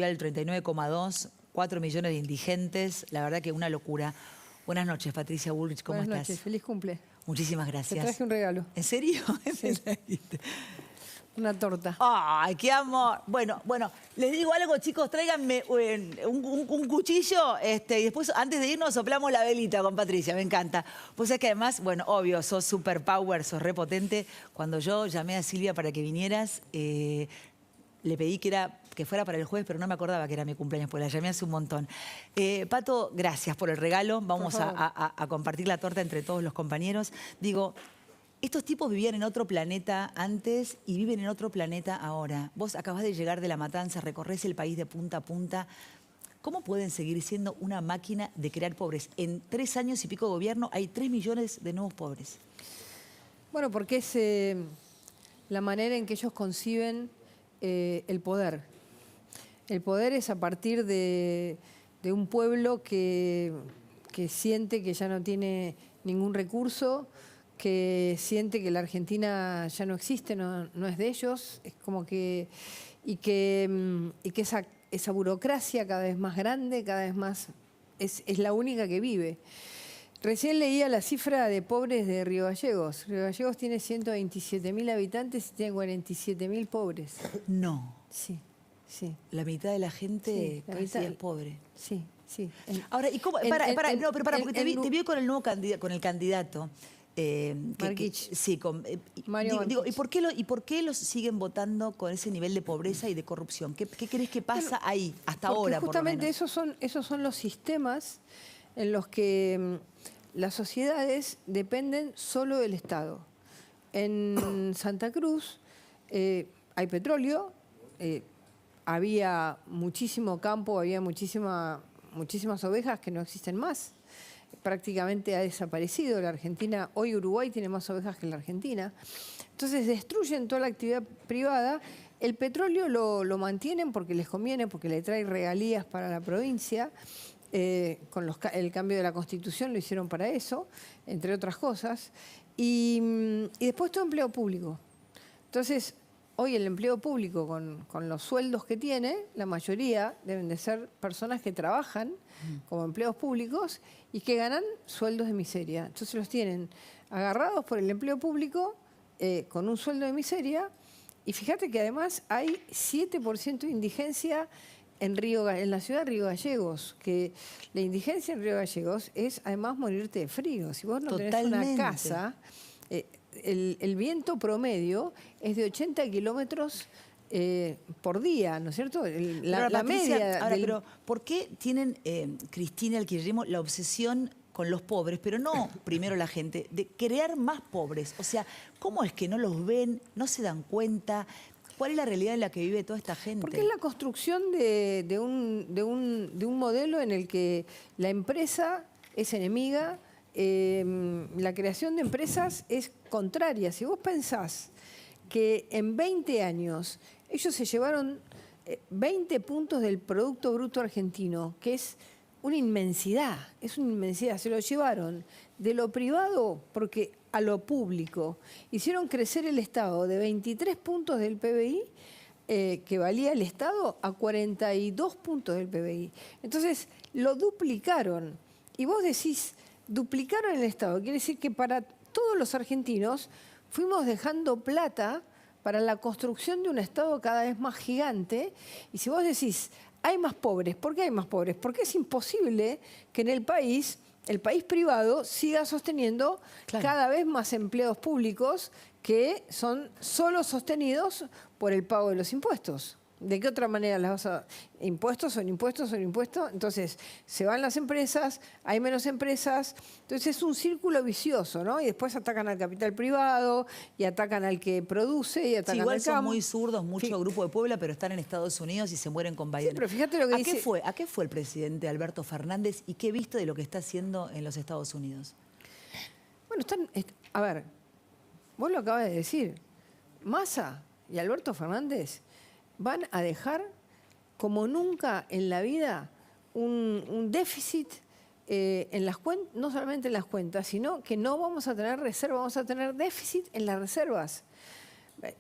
el 39,2, 4 millones de indigentes, la verdad que una locura. Buenas noches, Patricia Bullrich, ¿cómo estás? Buenas noches, feliz cumple. Muchísimas Te gracias. traje un regalo. ¿En serio? Sí. Una torta. ¡Ay, qué amor! Bueno, les digo algo, chicos, tráiganme un cuchillo y después, antes de irnos, soplamos la velita con Patricia, me encanta. Pues es que además, bueno, obvio, sos superpower, sos repotente. Cuando yo llamé a Silvia para que vinieras, le pedí que fuera para el jueves, pero no me acordaba que era mi cumpleaños, porque la llamé hace un montón. Pato, gracias por el regalo. Vamos a compartir la torta entre todos los compañeros. Digo, estos tipos vivían en otro planeta antes y viven en otro planeta ahora. Vos acabás de llegar de La Matanza, recorres el país de punta a punta. ¿Cómo pueden seguir siendo una máquina de crear pobres? En 3 años y pico de gobierno hay 3 millones de nuevos pobres. Bueno, porque es la manera en que ellos conciben el poder. El poder es a partir de un pueblo que siente que ya no tiene ningún recurso, que siente que la Argentina ya no existe, no es de ellos, es como que esa burocracia cada vez más grande, cada vez más es la única que vive. Recién leía la cifra de pobres de Río Gallegos. Río Gallegos tiene 127.000 habitantes y tiene 47.000 pobres. No. Sí, sí. La mitad de la gente Sí, casi es pobre. Sí, sí. Ahora, ¿y cómo? Porque te vi con el nuevo candidato, con el candidato. Marguich. Sí, ¿y por qué los siguen votando con ese nivel de pobreza y de corrupción? ¿Qué crees que pasa ahí, hasta ahora, por lo menos? Justamente esos son los sistemas en los que las sociedades dependen solo del Estado. En Santa Cruz hay petróleo, había muchísimo campo, había muchísimas ovejas que no existen más. Prácticamente ha desaparecido la Argentina. Hoy Uruguay tiene más ovejas que la Argentina. Entonces destruyen toda la actividad privada. El petróleo lo mantienen porque les conviene, porque le trae regalías para la provincia. Con el cambio de la Constitución lo hicieron para eso, entre otras cosas. Y después todo empleo público. Entonces, hoy el empleo público, con los sueldos que tiene, la mayoría deben de ser personas que trabajan como empleos públicos y que ganan sueldos de miseria. Entonces los tienen agarrados por el empleo público con un sueldo de miseria. Y fíjate que además hay 7% de indigencia en la ciudad de Río Gallegos, que la indigencia en Río Gallegos es además morirte de frío. Si vos no tenés una casa, el viento promedio es de 80 kilómetros por día, ¿no es cierto? La Patricia, media. Ahora, pero ¿por qué tienen Cristina y el kirchnerismo la obsesión con los pobres, pero no primero la gente, de crear más pobres? O sea, ¿cómo es que no los ven, no se dan cuenta? ¿Cuál es la realidad en la que vive toda esta gente? Porque es la construcción de un modelo en el que la empresa es enemiga, la creación de empresas es contraria. Si vos pensás que en 20 años ellos se llevaron 20 puntos del Producto Bruto Argentino, que es una inmensidad, se lo llevaron de lo privado porque a lo público. Hicieron crecer el Estado de 23 puntos del PBI, que valía el Estado, a 42 puntos del PBI. Entonces, lo duplicaron. Y vos decís, duplicaron el Estado. Quiere decir que para todos los argentinos fuimos dejando plata para la construcción de un Estado cada vez más gigante. Y si vos decís, hay más pobres, ¿por qué hay más pobres? Porque es imposible que en el país privado siga sosteniendo cada vez más empleos públicos que son solo sostenidos por el pago de los impuestos. ¿De qué otra manera las vas a...? Impuestos son impuestos son impuestos. Entonces, se van las empresas, hay menos empresas. Entonces, es un círculo vicioso, ¿no? Y después atacan al capital privado y atacan al que produce y atacan igual al campo. Son muy zurdos, mucho grupo de Puebla, pero están en Estados Unidos y se mueren con Biden. Sí, pero fíjate lo que dice... ¿A qué fue el presidente Alberto Fernández y qué viste de lo que está haciendo en los Estados Unidos? Bueno, a ver, vos lo acabas de decir. Massa y Alberto Fernández van a dejar, como nunca en la vida, un déficit en las cuentas, no solamente en las cuentas, sino que no vamos a tener reserva, vamos a tener déficit en las reservas.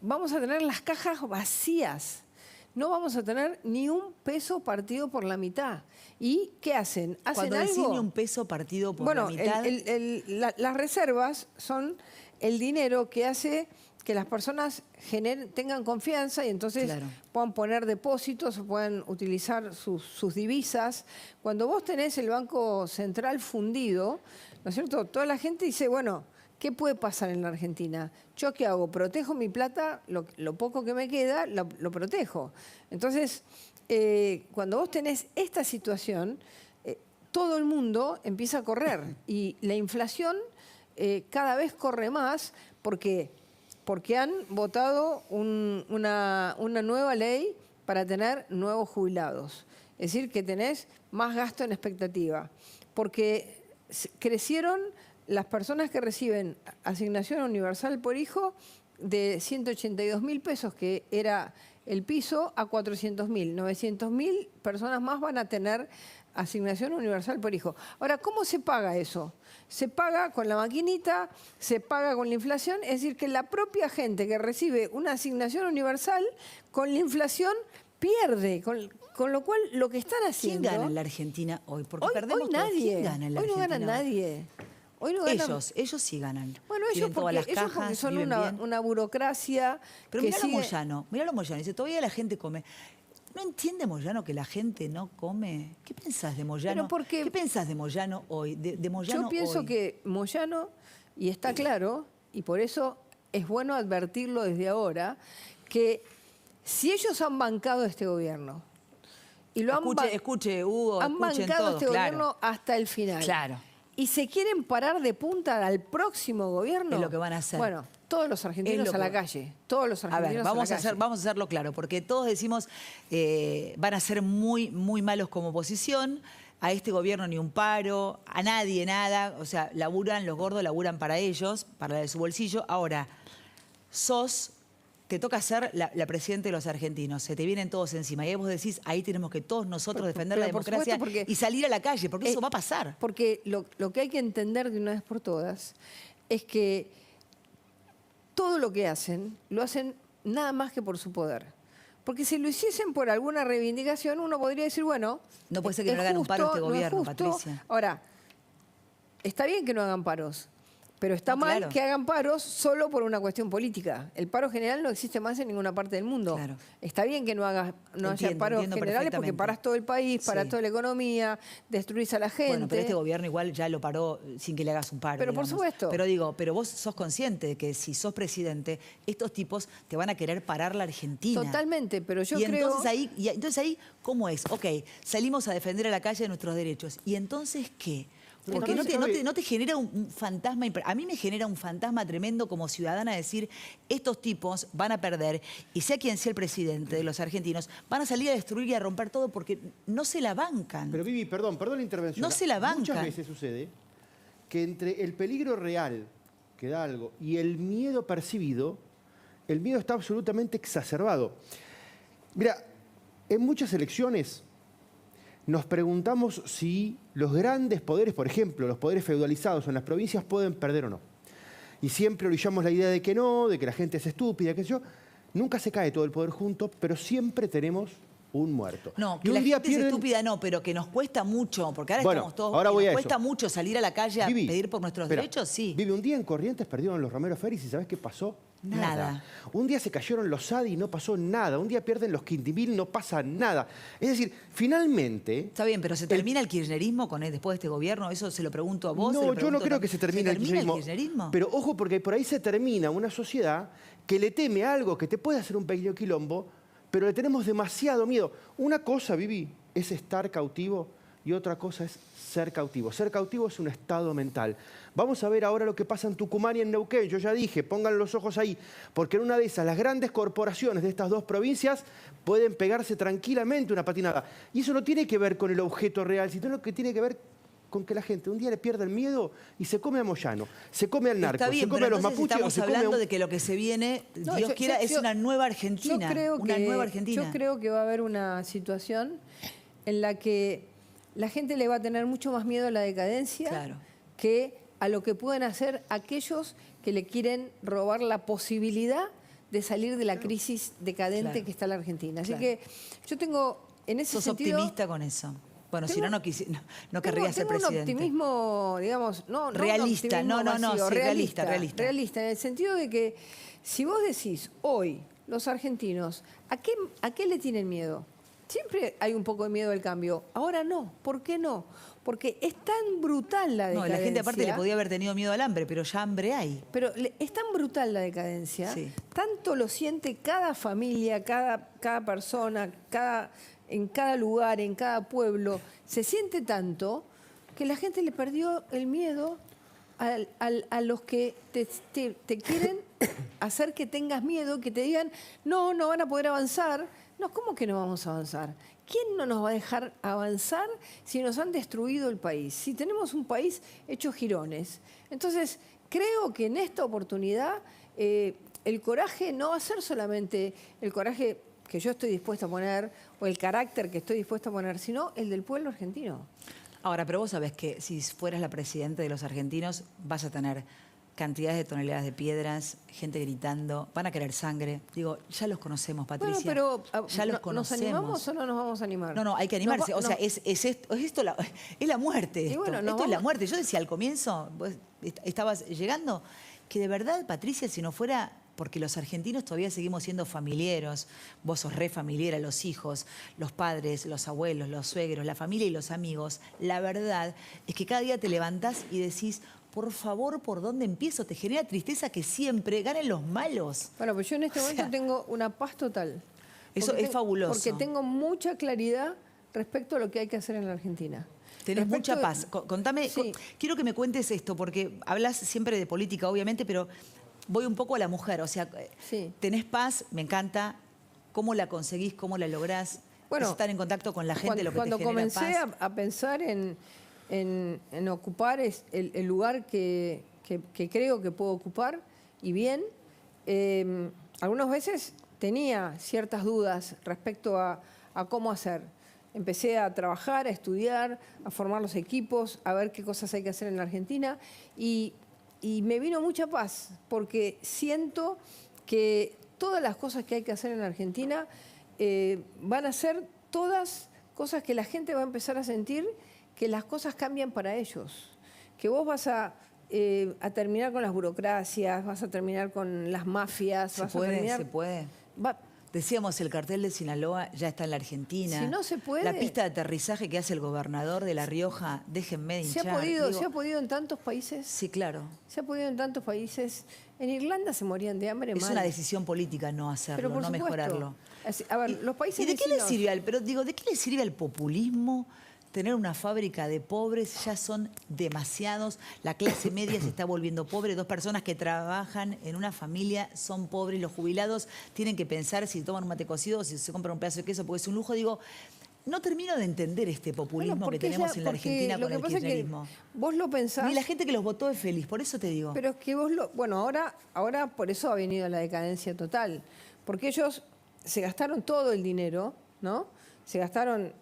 Vamos a tener las cajas vacías. no vamos a tener ni un peso partido por la mitad. ¿Y qué hacen? ¿Hacen Cuando decís algo? ni un peso partido por la Bueno, mitad... las reservas son el dinero que hace que las personas tengan confianza y entonces Claro. puedan poner depósitos o puedan utilizar sus divisas. Cuando vos tenés el Banco Central fundido, ¿no es cierto? Toda la gente dice, bueno, ¿qué puede pasar en la Argentina? ¿Yo qué hago? Protejo mi plata, lo poco que me queda, lo protejo. Entonces, cuando vos tenés esta situación, todo el mundo empieza a correr y la inflación cada vez corre más porque han votado una nueva ley para tener nuevos jubilados. Es decir, que tenés más gasto en expectativa. Porque crecieron las personas que reciben asignación universal por hijo de 182.000 pesos, que era el piso, a 400.000. 900.000 personas más van a tener asignación universal por hijo. Ahora, ¿cómo se paga eso? Se paga con la maquinita, se paga con la inflación, es decir, que la propia gente que recibe una asignación universal, con la inflación pierde, con lo cual lo que están haciendo... ¿Quién gana en la Argentina hoy? Porque Hoy perdemos todos. nadie, ¿Quién gana en la hoy no Argentina? gana nadie. Hoy no ganan. Ellos sí ganan. Bueno, ellos Tienen todas las porque cajas, son viven bien. una burocracia Pero que mirá sigue... lo Moyano, dice, todavía la gente come. ¿No entiende Moyano que la gente no come? ¿Qué pensás de Moyano? Pero porque- ¿Qué pensás de Moyano hoy? De Moyano Yo pienso hoy? que Moyano, y está claro, y por eso es bueno advertirlo desde ahora, que si ellos han bancado este gobierno, y lo Escuche, Hugo, han escuchen bancado todos, este claro. gobierno hasta el final. Claro. Y se quieren parar de punta al próximo gobierno. Es lo que van a hacer. Bueno, todos los Es argentinos lo a la que- calle. Todos los A argentinos ver, a la calle. vamos a hacerlo claro, porque todos decimos van a ser muy, muy malos como oposición. A este gobierno ni un paro, a nadie nada. O sea, laburan, los gordos laburan para ellos, para de su bolsillo. Ahora, te toca ser la presidenta de los argentinos, se te vienen todos encima. Y ahí vos decís, ahí tenemos que todos nosotros defender la pero por democracia supuesto, porque- y salir a la calle, porque eso va a pasar. Porque lo que hay que entender de una vez por todas es que todo lo que hacen, lo hacen nada más que por su poder. Porque si lo hiciesen por alguna reivindicación, uno podría decir, bueno... No puede ser que es no hagan un paro justo, este no es gobierno, justo. Patricia. Ahora, está bien que no hagan paros, pero está No, mal claro. que hagan paros solo por una cuestión política. El paro general no existe más en ninguna parte del mundo. Claro. Está bien que no haya paros Entiendo generales porque perfectamente. paras todo el país, paras Sí. toda la economía, destruís a la gente. Bueno, pero este gobierno igual ya lo paró sin que le hagas un paro. Pero por digamos. supuesto. Pero digo, pero vos sos consciente de que si sos presidente, estos tipos te van a querer parar la Argentina. Totalmente, pero yo y creo... entonces ahí, ¿cómo es? Ok, salimos a defender a la calle nuestros derechos. ¿Y entonces qué? Porque Entonces, no te genera un fantasma. A mí me genera un fantasma tremendo como ciudadana decir, estos tipos van a perder, y sea quien sea el presidente de los argentinos, van a salir a destruir y a romper todo porque no se la bancan. Pero Vivi, perdón la intervención. No se la bancan. Muchas veces sucede que entre el peligro real que da algo y el miedo percibido, el miedo está absolutamente exacerbado. Mira, en muchas elecciones nos preguntamos si los grandes poderes, por ejemplo, los poderes feudalizados en las provincias pueden perder o no. Y siempre orillamos la idea de que no, de que la gente es estúpida, qué sé yo. Nunca se cae todo el poder junto, pero siempre tenemos un muerto. No, Y que un la día gente pierden- es estúpida no, pero que nos cuesta mucho, porque ahora Bueno, estamos todos... ahora que voy nos a eso. cuesta mucho salir a la calle a Vivi, pedir por nuestros espera, derechos, sí. Vivi, un día en Corrientes perdieron los Romero Ferris y ¿sabés qué pasó? Nada. Un día se cayeron los Sadi y no pasó nada. Un día pierden los Quintimil, no pasa nada. Es decir, finalmente... Está bien, pero ¿se termina el kirchnerismo después de este gobierno? Eso se lo pregunto a vos. se lo No, yo no pregunto creo también. que se termine el kirchnerismo. Pero ojo, porque por ahí se termina una sociedad que le teme a algo que te puede hacer un pequeño quilombo, pero le tenemos demasiado miedo. Una cosa, Vivi, es estar cautivo y otra cosa es ser cautivo. Ser cautivo es un estado mental. Vamos a ver ahora lo que pasa en Tucumán y en Neuquén. Yo ya dije, pongan los ojos ahí, porque en una de esas, las grandes corporaciones de estas dos provincias pueden pegarse tranquilamente una patinada. Y eso no tiene que ver con el objeto real, sino lo que tiene que ver con que la gente un día le pierde el miedo y se come a Moyano, se come al narco, Está bien, se come pero a los entonces mapuches o estamos se come a hablando un... de que lo que se viene, No, Dios quiera, es una nueva Argentina. Una nueva Argentina. Yo creo que va a haber una situación en la que la gente le va a tener mucho más miedo a la decadencia Claro. que a lo que pueden hacer aquellos que le quieren robar la posibilidad de salir de la crisis decadente Claro. que está la Argentina. Así Claro. que yo tengo, en ese ¿Sos sentido... optimista con eso? Bueno, si Tengo- no, no querría ser tengo un presidente. optimismo, digamos, no Realista, un optimismo no, masivo, sí, realista. realista, en el sentido de que si vos decís hoy, los argentinos, ¿a qué le tienen miedo? Siempre hay un poco de miedo al cambio. Ahora no. ¿Por qué no? Porque es tan brutal la No, decadencia. la gente aparte le podía haber tenido miedo al hambre, pero ya hambre hay. Pero es tan brutal la decadencia, Sí. tanto lo siente cada familia, cada persona, en cada lugar, en cada pueblo, se siente tanto que la gente le perdió el miedo a los que te quieren hacer que tengas miedo, que te digan, no van a poder avanzar. No, ¿cómo que no vamos a avanzar? ¿Quién no nos va a dejar avanzar si nos han destruido el país? Si tenemos un país hecho jirones. Entonces, creo que en esta oportunidad el coraje no va a ser solamente el coraje que yo estoy dispuesta a poner o el carácter que estoy dispuesta a poner, sino el del pueblo argentino. Ahora, pero vos sabés que si fueras la presidenta de los argentinos, vas a tener cantidades de toneladas de piedras, gente gritando, van a querer sangre. Digo, ya los conocemos, Patricia. Bueno, pero ya los ¿nos conocemos. animamos o no nos vamos a animar? No, hay que animarse. Nos O sea, es la muerte. Y Esto, bueno, nos esto es la vamos- muerte. Yo decía al comienzo, vos estabas llegando, que de verdad, Patricia, si no fuera porque los argentinos todavía seguimos siendo familiares, vos sos re familiar a los hijos, los padres, los abuelos, los suegros, la familia y los amigos, la verdad es que cada día te levantás y decís, por favor, ¿por dónde empiezo? Te genera tristeza que siempre ganen los malos. Bueno, pues yo en este O momento sea, tengo una paz total. Eso Porque es fabuloso. Porque tengo mucha claridad respecto a lo que hay que hacer en la Argentina. Tenés Respecto mucha de- paz. Contame, Sí. quiero que me cuentes esto, porque hablas siempre de política, obviamente, pero voy un poco a la mujer. O sea, Sí. tenés paz, me encanta. ¿Cómo la conseguís? ¿Cómo la lográs? Bueno, Es estar en contacto con la gente, lo que cuando te genera comencé paz. a pensar en ocupar el lugar que creo que puedo ocupar, y bien, algunas veces tenía ciertas dudas respecto a cómo hacer. Empecé a trabajar, a estudiar, a formar los equipos, a ver qué cosas hay que hacer en la Argentina, y me vino mucha paz, porque siento que todas las cosas que hay que hacer en la Argentina van a ser todas cosas que la gente va a empezar a sentir que las cosas cambian para ellos, que vos vas a terminar con las burocracias, vas a terminar con las mafias, Se vas a puede, terminar... se puede. Va- Decíamos, el cartel de Sinaloa ya está en la Argentina. Si no se puede- La pista de aterrizaje que hace el gobernador de La Rioja, déjenme de hinchar. Digo, se ha podido en tantos países, sí, claro. se ha podido en tantos países. En Irlanda se morían de hambre Es mal. una decisión política no hacerlo, Pero por no supuesto. mejorarlo. A ver, los países ¿Y de qué le vecinos- sirve ¿de qué le sirve al populismo tener una fábrica de pobres? Ya son demasiados. La clase media se está volviendo pobre. 2 personas que trabajan en una familia son pobres. Los jubilados tienen que pensar si toman un mate cocido o si se compran un pedazo de queso porque es un lujo. Digo, no termino de entender este populismo Bueno, que porque tenemos ya- en la porque Argentina lo con que el pasa es que kirchnerismo. vos lo pensás... Ni la gente que los votó es feliz, por eso te digo. Pero es que bueno, ahora por eso ha venido la decadencia total. Porque ellos se gastaron todo el dinero, ¿no? Se gastaron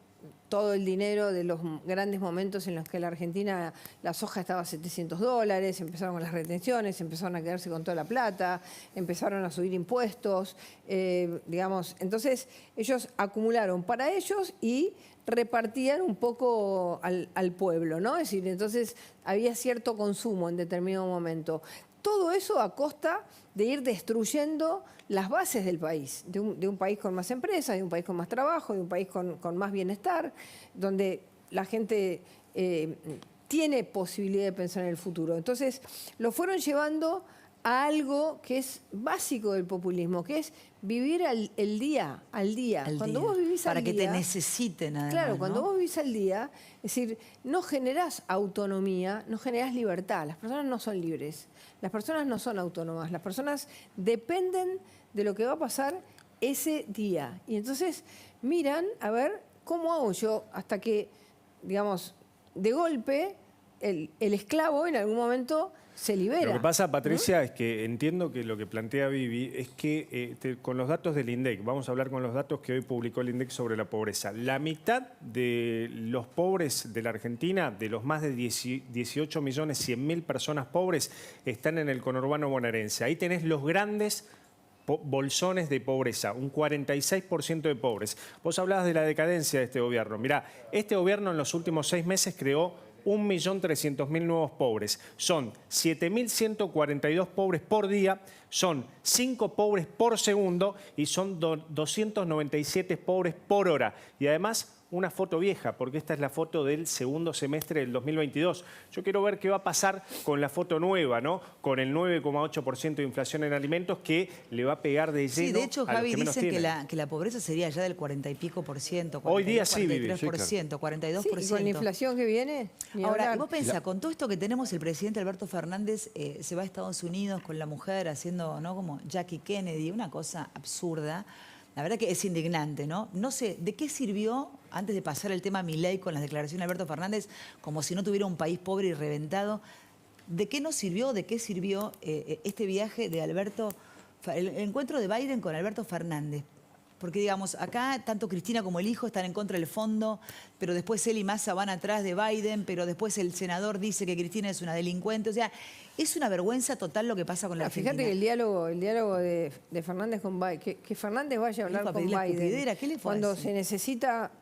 todo el dinero de los grandes momentos en los que la Argentina, la soja estaba a $700, empezaron con las retenciones, empezaron a quedarse con toda la plata, empezaron a subir impuestos, digamos. Entonces, ellos acumularon para ellos y repartían un poco al pueblo, ¿no? Es decir, entonces había cierto consumo en determinado momento. Todo eso a costa de ir destruyendo las bases del país, de un país con más empresas, de un país con más trabajo, de un país con más bienestar, donde la gente tiene posibilidad de pensar en el futuro. Entonces, lo fueron llevando a algo que es básico del populismo, que es vivir el día, al día. Al Cuando día. vos vivís Para al que día, te necesiten, además. claro, cuando ¿no? vos vivís al día, es decir, no generás autonomía, no generás libertad. Las personas no son libres, las personas no son autónomas, las personas dependen de lo que va a pasar ese día. Y entonces miran a ver cómo hago yo hasta que, digamos, de golpe el esclavo en algún momento se libera. Lo que pasa, Patricia, es que entiendo que lo que plantea Vivi es que con los datos del INDEC, vamos a hablar con los datos que hoy publicó el INDEC sobre la pobreza. La mitad de los pobres de la Argentina, de los más de 18.100.000 personas pobres, están en el conurbano bonaerense. Ahí tenés los grandes bolsones de pobreza, un 46% de pobres. Vos hablabas de la decadencia de este gobierno. Mirá, este gobierno en los últimos 6 meses creó 1.300.000 nuevos pobres. Son 7.142 pobres por día, son 5 pobres por segundo y son 297 pobres por hora. Y además, una foto vieja, porque esta es la foto del segundo semestre del 2022. Yo quiero ver qué va a pasar con la foto nueva, ¿no? Con el 9,8% de inflación en alimentos que le va a pegar de lleno. Sí, de hecho, a los Javi, que menos dicen tienen. que la pobreza sería ya del 40 y pico por ciento. Hoy día sí, Vivi. 43%, 42%. Sí, y con la inflación que viene, ni Ahora, hablar. vos pensás, con todo esto que tenemos, el presidente Alberto Fernández se va a Estados Unidos con la mujer haciendo, ¿no?, como Jackie Kennedy, una cosa absurda. La verdad que es indignante, ¿no? No sé, ¿de qué sirvió, antes de pasar el tema Milei con las declaraciones de Alberto Fernández, como si no tuviera un país pobre y reventado? ¿De qué nos sirvió, de qué sirvió este viaje de Alberto, el encuentro de Biden con Alberto Fernández? Porque, digamos, acá tanto Cristina como el hijo están en contra del fondo, pero después él y Massa van atrás de Biden, pero después el senador dice que Cristina es una delincuente. O sea, es una vergüenza total lo que pasa con la Argentina. Fíjate que el diálogo de Fernández con Biden, que Fernández vaya a hablar con Biden, ¿qué le fue cuando a decir?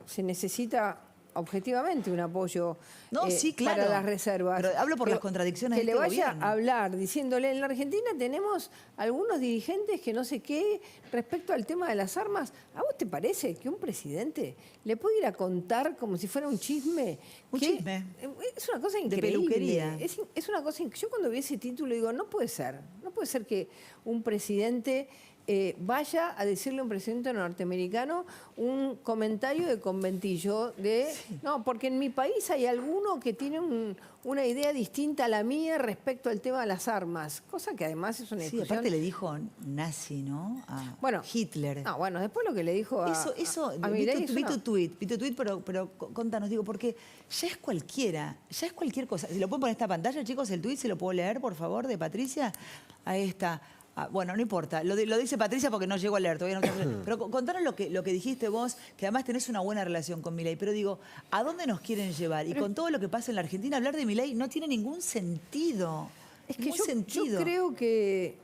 se necesita objetivamente un apoyo No, sí, claro, para las reservas. pero hablo por las contradicciones que de le este vaya gobierno. a hablar diciéndole, en la Argentina tenemos algunos dirigentes que no sé qué respecto al tema de las armas. ¿A vos te parece que un presidente le puede ir a contar como si fuera un chisme? Un chisme. Es una cosa increíble. peluquería. Es una cosa. Yo cuando vi ese título digo, no puede ser que un presidente vaya a decirle a un presidente norteamericano un comentario de conventillo de, no, porque en mi país hay alguno que tiene una idea distinta a la mía respecto al tema de las armas, cosa que además es una Sí, discusión. aparte le dijo nazi, ¿no? A Bueno, Hitler. No, bueno, después lo que le dijo a Milei vi tu tweet, pero contanos, digo, porque ya es cualquier cosa. Si lo pueden poner en esta pantalla, chicos, el tweet, ¿se lo puedo leer, por favor, de Patricia? Ahí está. Ah, bueno, no importa, lo dice Patricia porque no llego a leer, todavía no. Pero contanos lo que dijiste vos, que además tenés una buena relación con Milei, pero digo, ¿a dónde nos quieren llevar? Y con todo lo que pasa en la Argentina, hablar de Milei no tiene ningún sentido. Es que yo creo que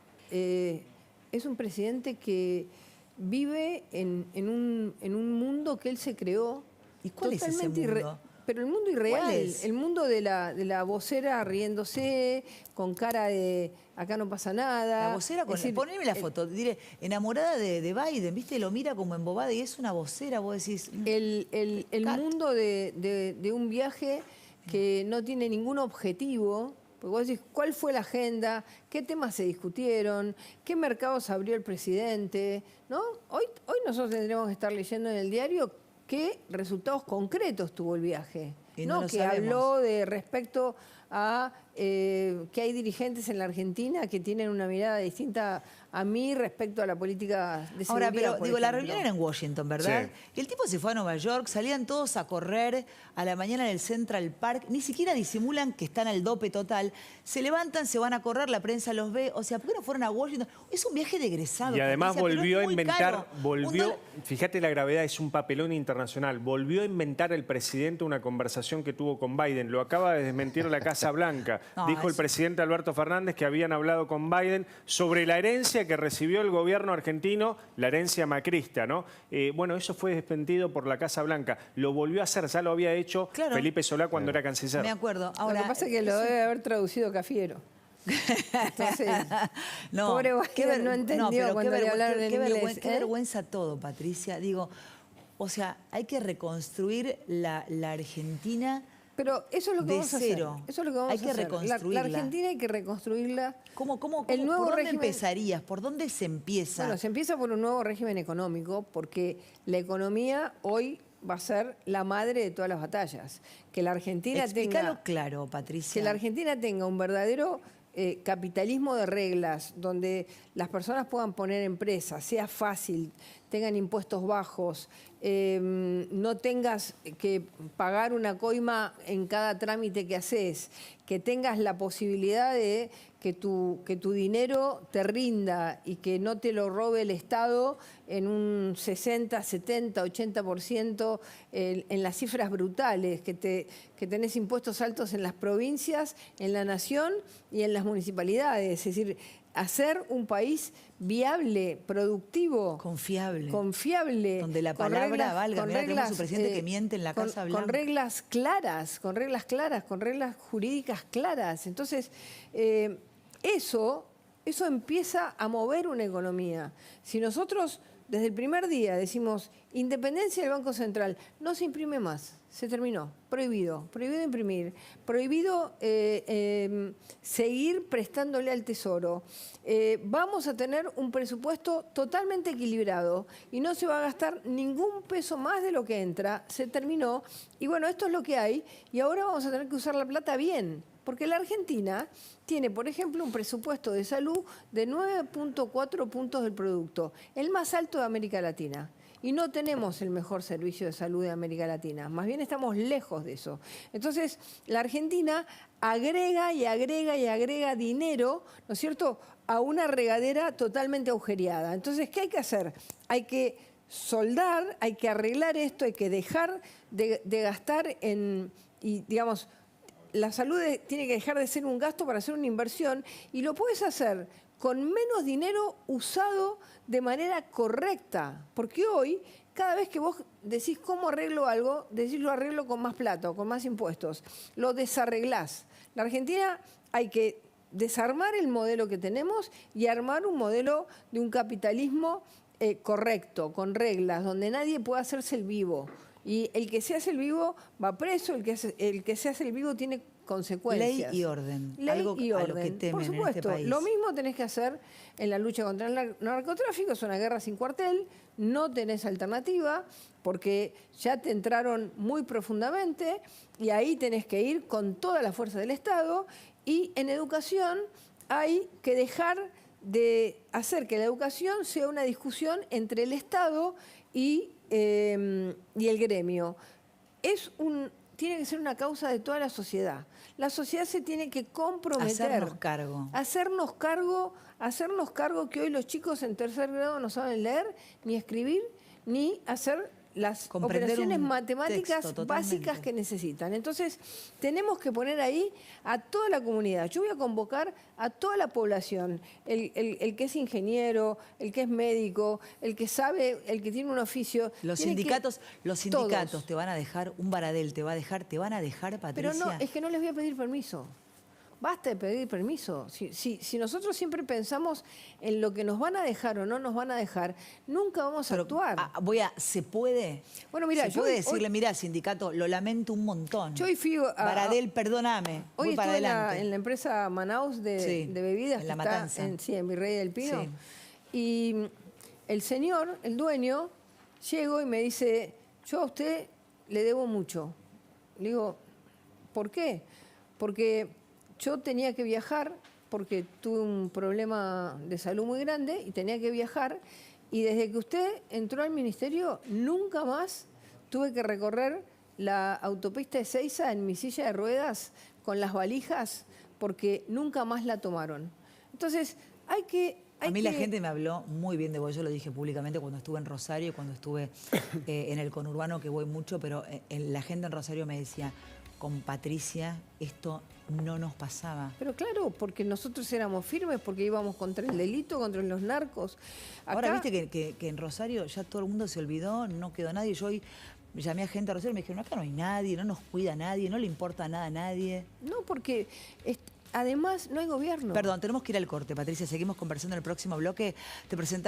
es un presidente que vive en un mundo que él se creó. ¿Y cuál es ese mundo? Pero el mundo irreal, es? el mundo de la vocera riéndose, con cara de acá no pasa nada. La vocera, poneme la foto, diré, enamorada de Biden, ¿viste? Lo mira como embobada y es una vocera, vos decís. El mundo de un viaje que no tiene ningún objetivo. Porque vos decís, ¿cuál fue la agenda? ¿Qué temas se discutieron? ¿Qué mercados abrió el presidente? ¿No? Hoy nosotros tendremos que estar leyendo en el diario qué resultados concretos tuvo el viaje. Y no lo que sabemos. habló respecto a que hay dirigentes en la Argentina que tienen una mirada distinta a mí respecto a la política de seguridad. Ahora, pero por digo, la ejemplo. reunión era en Washington, ¿verdad? Sí. Y el tipo se fue a Nueva York, salían todos a correr a la mañana en el Central Park, ni siquiera disimulan que están al dope total, se levantan, se van a correr, la prensa los ve, o sea, ¿por qué no fueron a Washington? Es un viaje de egresado. Y además Patricia, pero volvió es a muy inventar, caro. fíjate la gravedad, es un papelón internacional, volvió a inventar el presidente una conversación que tuvo con Biden, lo acaba de desmentir la Casa Blanca. No, Dijo el presidente Alberto Fernández que habían hablado con Biden sobre la herencia que recibió el gobierno argentino, la herencia macrista, ¿no? Bueno, eso fue desmentido por la Casa Blanca. Lo volvió a hacer, ya lo había hecho Felipe Solá cuando era canciller. Me acuerdo. Ahora, lo que pasa es que lo debe haber traducido Cafiero. Entonces, no, pobre Biden no entendió pero cuando le hablaron en inglés. Qué vergüenza todo, Patricia. Digo, o sea, hay que reconstruir la Argentina. Pero eso es lo que de vamos a cero. hacer. Eso es lo que vamos Hay que a hacer. reconstruirla. La Argentina hay que reconstruirla. ¿Cómo, ¿Por ¿Por dónde empezarías? ¿Por dónde se empieza? Bueno, se empieza por un nuevo régimen económico, porque la economía hoy va a ser la madre de todas las batallas. Que la Argentina Explícalo claro, Patricia. Que la Argentina tenga un verdadero capitalismo de reglas, donde las personas puedan poner empresas, sea fácil, tengan impuestos bajos, no tengas que pagar una coima en cada trámite que haces, que tengas la posibilidad de que tu dinero te rinda y que no te lo robe el Estado en un 60, 70, 80% en las cifras brutales, que tenés impuestos altos en las provincias, en la nación y en las municipalidades. Es decir, hacer un país viable, productivo, Confiable. confiable, Donde la con palabra valga. con Mirá, tenemos un presidente que miente en la Casa Blanca. con reglas claras, con reglas jurídicas claras. Entonces, eso empieza a mover una economía. Si nosotros desde el primer día decimos independencia del Banco Central, no se imprime más, se terminó, prohibido imprimir, prohibido seguir prestándole al Tesoro. Vamos a tener un presupuesto totalmente equilibrado y no se va a gastar ningún peso más de lo que entra, se terminó. Y bueno, esto es lo que hay y ahora vamos a tener que usar la plata bien. Porque la Argentina tiene, por ejemplo, un presupuesto de salud de 9.4 puntos del producto, el más alto de América Latina. Y no tenemos el mejor servicio de salud de América Latina, más bien estamos lejos de eso. Entonces, la Argentina agrega y agrega y agrega dinero, ¿no es cierto?, a una regadera totalmente agujereada. Entonces, ¿qué hay que hacer? Hay que soldar, hay que arreglar esto, hay que dejar de gastar en, y digamos, la salud tiene que dejar de ser un gasto para hacer una inversión y lo puedes hacer con menos dinero usado de manera correcta. Porque hoy, cada vez que vos decís cómo arreglo algo, decís lo arreglo con más plata o con más impuestos. Lo desarreglás. La Argentina hay que desarmar el modelo que tenemos y armar un modelo de un capitalismo correcto, con reglas, donde nadie pueda hacerse el vivo. Y el que se hace el vivo va preso, el que se hace el vivo tiene consecuencias. Ley y orden. Ley Algo y a orden. lo que temen Por supuesto, en este país. lo mismo tenés que hacer en la lucha contra el narcotráfico, es una guerra sin cuartel, no tenés alternativa, porque ya te entraron muy profundamente y ahí tenés que ir con toda la fuerza del Estado. Y en educación hay que dejar de hacer que la educación sea una discusión entre el Estado y el gremio. Tiene que ser una causa de toda la sociedad. La sociedad se tiene que comprometer. Hacernos cargo que hoy los chicos en tercer grado no saben leer, ni escribir, ni hacer las operaciones matemáticas básicas que necesitan. Entonces, tenemos que poner ahí a toda la comunidad. Yo voy a convocar a toda la población, el que es ingeniero, el que es médico, el que sabe, el que tiene un oficio. Los sindicatos te van a dejar, un Baradel te van a dejar, Patricia. Pero no, es que no les voy a pedir permiso. Basta de pedir permiso. Si nosotros siempre pensamos en lo que nos van a dejar o no nos van a dejar, nunca vamos a actuar. ¿Se puede? Bueno, mira, ¿Se puede decirle, mira, sindicato, lo lamento un montón? Yo hoy fui Baradel, perdóname. Hoy voy para estuve adelante. en la empresa Manaus de bebidas. En La que está Matanza. en Virrey del Pino. Sí. Y el señor, el dueño, llegó y me dice, yo a usted le debo mucho. Le digo, ¿por qué? Porque yo tenía que viajar porque tuve un problema de salud muy grande y tenía que viajar. Y desde que usted entró al ministerio, nunca más tuve que recorrer la autopista de Ezeiza en mi silla de ruedas con las valijas porque nunca más la tomaron. Entonces, a mí la gente me habló muy bien de vos, yo lo dije públicamente cuando estuve en Rosario, cuando estuve en el conurbano, que voy mucho, pero la gente en Rosario me decía, con Patricia esto no nos pasaba. Pero claro, porque nosotros éramos firmes, porque íbamos contra el delito, contra los narcos. Ahora, viste que en Rosario ya todo el mundo se olvidó, no quedó nadie. Yo hoy llamé a gente a Rosario y me dijeron, acá no hay nadie, no nos cuida nadie, no le importa nada a nadie. No, porque además no hay gobierno. Perdón, tenemos que ir al corte, Patricia. Seguimos conversando en el próximo bloque. Te presentamos